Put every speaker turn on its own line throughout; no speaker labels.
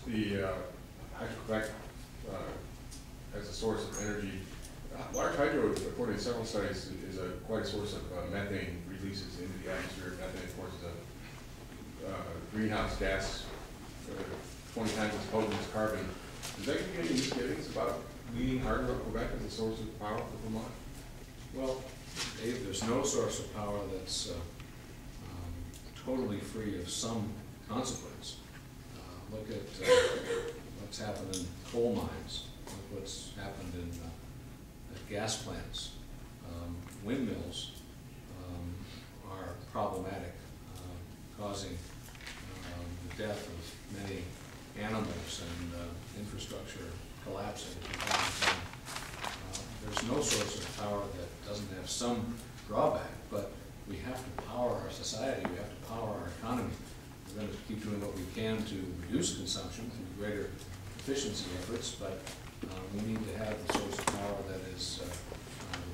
the Hydro-Quebec as a source of energy. Large hydro, according to several studies, is quite a source of methane releases into the atmosphere. Methane, of course, is a greenhouse gas 20 times as potent as carbon. Does that give you any misgivings about leading Hydro-Quebec as a source of power for Vermont?
Well, Dave, there's no source of power that's totally free of some consequence. Look at what's happened in coal mines. Look what's happened in at gas plants. Windmills are problematic, causing the death of many animals and infrastructure collapsing. There's no source of power that doesn't have some drawback, but we have to power our society, we have to power our economy. We're going to keep doing what we can to reduce consumption through greater efficiency efforts, but we need to have the source of power that is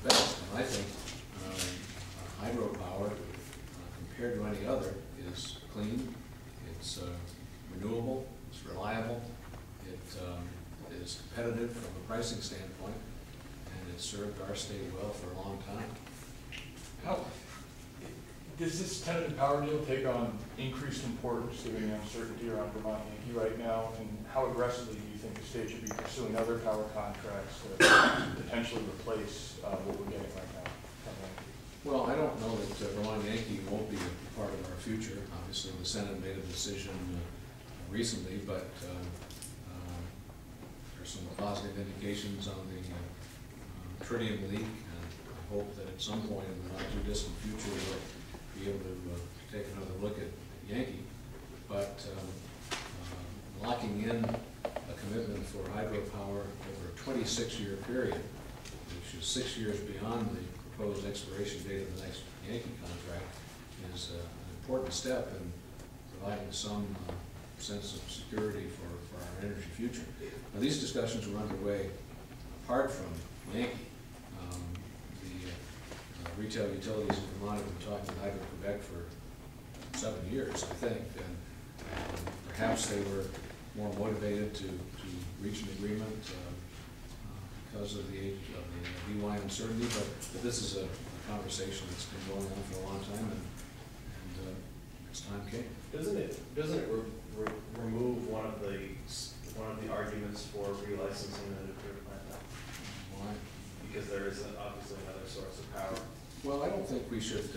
the best. And I think hydropower, compared to any other, is clean, it's renewable, it's reliable, it is competitive from a pricing standpoint, and it's served our state well for a long time.
How does this tentative power deal take on increased importance given the uncertainty around Vermont Yankee right now? And how aggressively do you think the state should be pursuing other power contracts to potentially replace what we're getting right now from Yankee?
Well, I don't know that Vermont Yankee won't be a part of our future. Obviously, the Senate made a decision recently, but there's some positive indications on the tritium leak, and I hope that at some point in the not too distant future we'll be able to take another look at Yankee. But locking in a commitment for hydropower over a 26-year period, which is 6 years beyond the proposed expiration date of the next Yankee contract, is an important step in providing some sense of security for our energy future. Now, these discussions were underway apart from Yankee. The retail utilities in Vermont have been talking to Hydro-Quebec for 7 years, I think, and perhaps they were more motivated to reach an agreement because of the DY uncertainty, but this is a conversation that's been going on for a long time, and it's time came.
Doesn't it remove one of the arguments for relicensing the nuclear plant?
Why?
Because there is obviously another source of power.
Well, I don't think we should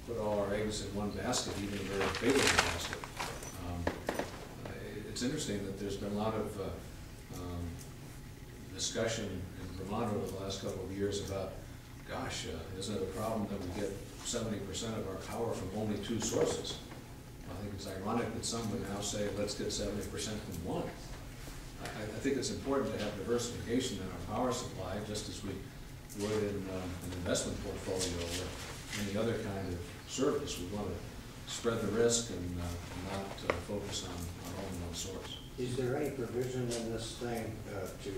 put all our eggs in one basket, even a very favorable basket. It's interesting that there's been a lot of discussion in Vermont over the last couple of years about, gosh, isn't it a problem that we get 70% of our power from only 2 sources? I think it's ironic that some would now say, let's get 70% from one. I think it's important to have diversification in our power supply, just as we would in an investment portfolio or any other kind of service. We want to spread the risk and not focus on only one source.
Is there any provision in this thing to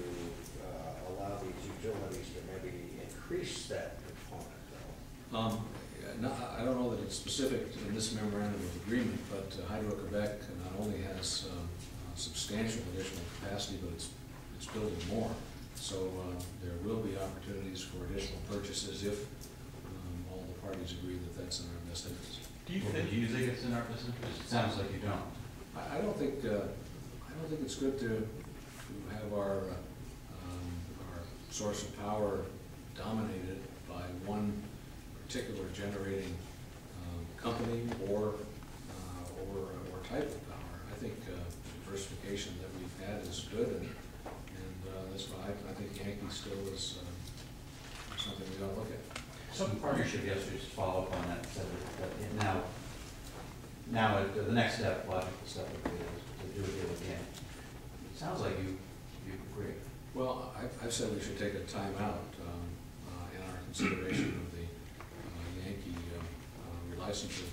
allow these utilities to maybe increase that component, though?
No, I don't know that it's specific in this memorandum of agreement, but Hydro-Quebec not only has substantial additional capacity, but it's building more. So there will be opportunities for additional purchases if all the parties agree that that's in our best interest.
Do you
think it's in our best interest? It sounds like you don't.
I don't think it's good to have our source of power dominated by one particular generating company or type of power. I think diversification that we've had is good, and that's why I think Yankee still is something we ought to look at.
Some partnership yesterday, just follow up on that. Now the next step, logical step would be to do a deal with Yankee. It sounds like you agree.
Well, I've said we should take a time out in our consideration of the Yankee relicensing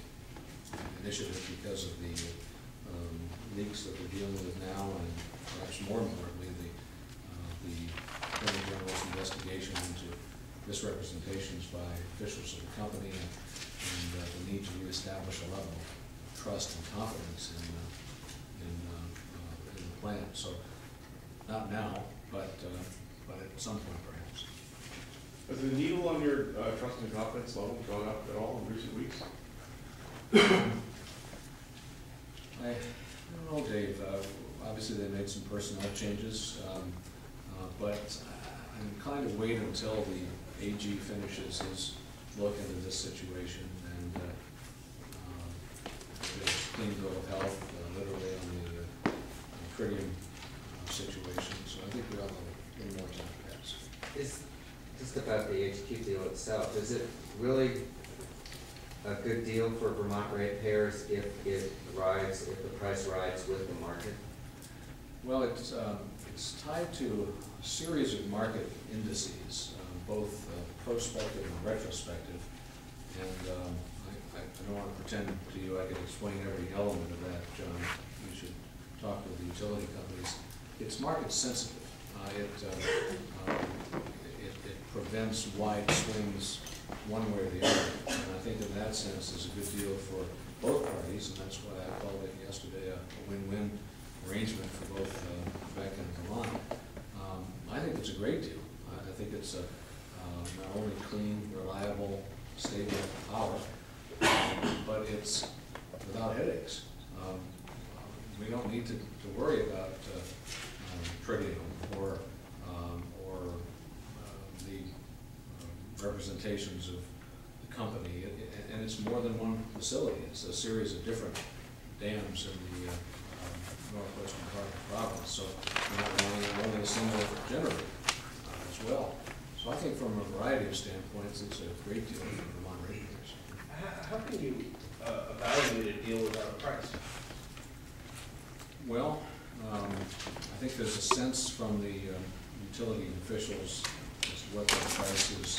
initiative because of the leaks that we're dealing with now, and perhaps more importantly, the Attorney General's investigation into misrepresentations by officials of the company, and the need to reestablish a level of trust and confidence in the plan. So, not now, but at some point perhaps.
Has the needle on your trust and confidence level gone up at all in recent weeks?
I don't know, Dave. Obviously, they made some personnel changes, but I'm kind of wait until the AG finishes his look into this situation and get a clean bill of health, literally on the tritium situation. So I think we ought a little more time perhaps.
Is, just about the HQ deal itself, is it really a good deal for Vermont ratepayers if it rides, if the price rides with the market?
Well, it's tied to a series of market indices, both prospective and retrospective. And I don't want to pretend to you I can explain every element of that, John. You should talk with the utility companies. It's market sensitive. It prevents wide swings one way or the other. And I think in that sense is a good deal for both parties, and that's why I called it yesterday a win-win arrangement for both Quebec and Vermont. I think it's a great deal. I think it's not only clean, reliable, stable power, but it's without headaches. We don't need to worry about tritium or the representations of the company. And it's more than one facility. It's a series of different dams in the northwestern part of the province. So we're not relying on only a single generator as well. So I think from a variety of standpoints, it's a great deal for Vermont ratepayers.
How can you evaluate a deal without a price?
Well, I think there's a sense from the utility officials as to what that price is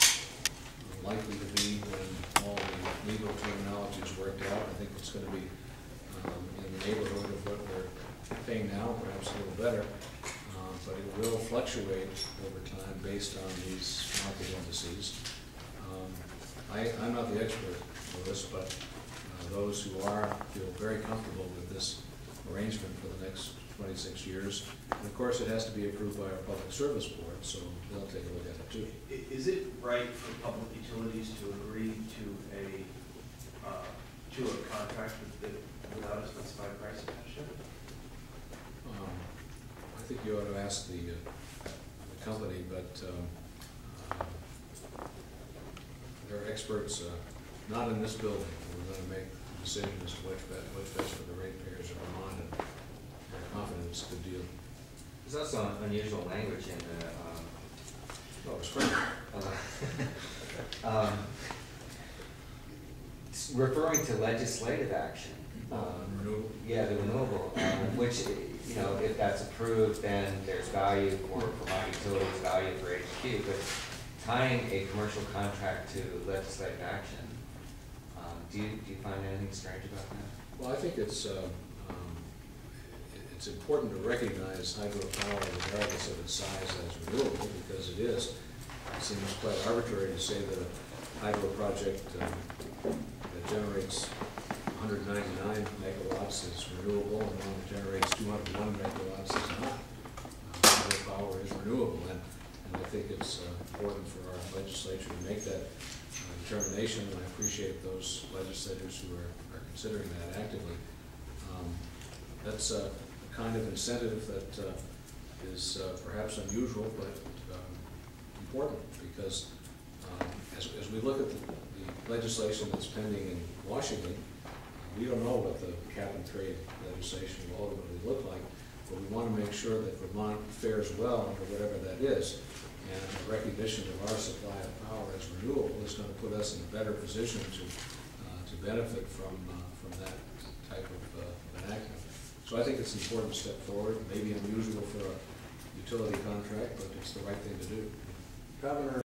likely to be when all the legal terminology is worked out. I think it's going to be in the neighborhood of what we're paying now, perhaps a little better, but it will fluctuate over time based on these market indices. I'm not the expert for this, but those who are feel very comfortable with this arrangement for the next 26 years. And of course, it has to be approved by our Public Service Board, so they'll take a look at it too.
Is it right for public utilities to agree to a contract without a specified price attached to it?
I think you ought to ask the company, but there are experts not in this building. We're going to make a decision as to what's best for the ratepayers of Vermont, and we're confident it's a good deal.
There's also unusual language in the,
Oh, it's great.
referring to legislative action.
Renewable.
Yeah, the renewable, which, you know, if that's approved, then there's value for Vermont utilities, value for HQ, but tying a commercial contract to legislative action, do you find anything strange about that?
Well, I think it's important to recognize hydropower regardless of its size as renewable, because it is. It seems quite arbitrary to say that a hydro project that generates 199 megawatts is renewable, and one that generates 201 megawatts is not. Hydropower is renewable, and I think it's important for our legislature to make that determination, and I appreciate those legislators who are considering that actively. That's a kind of incentive that is perhaps unusual, but important, because as we look at the legislation that's pending in Washington, we don't know what the cap and trade legislation will ultimately look like, but we want to make sure that Vermont fares well under whatever that is. And the recognition of our supply of power as renewable is going to put us in a better position to benefit from that type of enactment. So I think it's an important step forward, maybe unusual for a utility contract, but it's the right thing to do.
Governor,